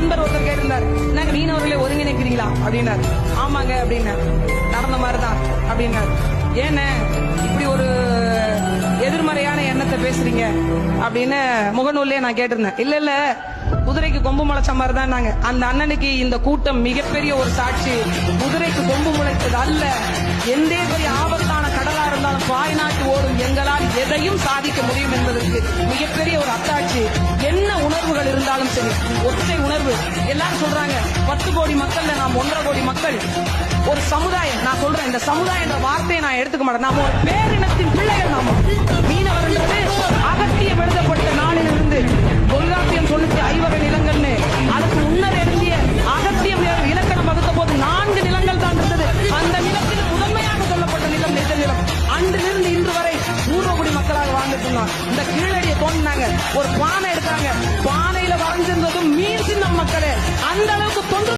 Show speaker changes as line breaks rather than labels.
நண்பர் ஒருத்தர் கேட்டிருந்தார், நாங்க மீனவர்களை ஒருங்கிணைக்கிறீங்களா அப்படின்னாரு. ஆமாங்க அப்படின்னாரு. நடந்த மாதிரிதான் அப்படின்னாரு. ஏன்னு இப்படி ஒரு எதிர்மறையான எண்ணத்தை பேசுறீங்க அப்படின்னு முகநூல்லே நான் கேட்டிருந்தேன். இல்ல இல்ல, குதிரைக்கு கொம்பு முளைச்ச மாதிரி தான் நாங்க. அந்த அண்ணனுக்கு இந்த கூட்டம் மிகப்பெரிய ஒரு சாட்சி. குதிரைக்கு கொம்பு முளைத்தது அல்ல, எந்த பெரிய ஆபத்தான கடலா இருந்தாலும் பாய் நாட்டு ஓடும் எங்களால் எதையும் சாதிக்க முடியும் என்பதற்கு மிகப்பெரிய ஒரு அத்தாட்சி. என்ன உணர்வுகள் இருந்தாலும் சரி, ஒற்றை உணர்வு. எல்லாரும் சொல்றாங்க 10 கோடி மக்கள்ல நாம் 1.5 கோடி மக்கள், ஒரு சமுதாயம். நான் சொல்றேன், இந்த சமுதாயம் என்ற வார்த்தையை நான் எடுத்துக்க மாட்டேன். நாம ஒரு பேரினத்தின் பிள்ளைகள். நாம மீனவர்ன்றது அகத்தியம் எழுதப்பட்ட நாளிலிருந்து தொல்காப்பியம் சொல்லிச்சு 5 நிலங்கள்னு. அதுக்கு முன்னர் எழுதிய அகத்தியம் இலக்கணம் வகுத்த போது 4 நிலங்கள் தான் இருந்தது. அந்த நிலத்தில் முதன்மையாக சொல்லப்பட்ட நிலம் நெய்தல் நிலம். அன்றிலிருந்து இன்று வரை பூர்வகுடி மக்களாக வாழ்ந்துட்டு இருந்தாங்க. இந்த கீழடியை தோண்டினாங்க, ஒரு பானை எடுத்தாங்க, பானையில வரைஞ்சிருந்ததும் மீன் சின்னம் மக்களே. அந்த அளவுக்கு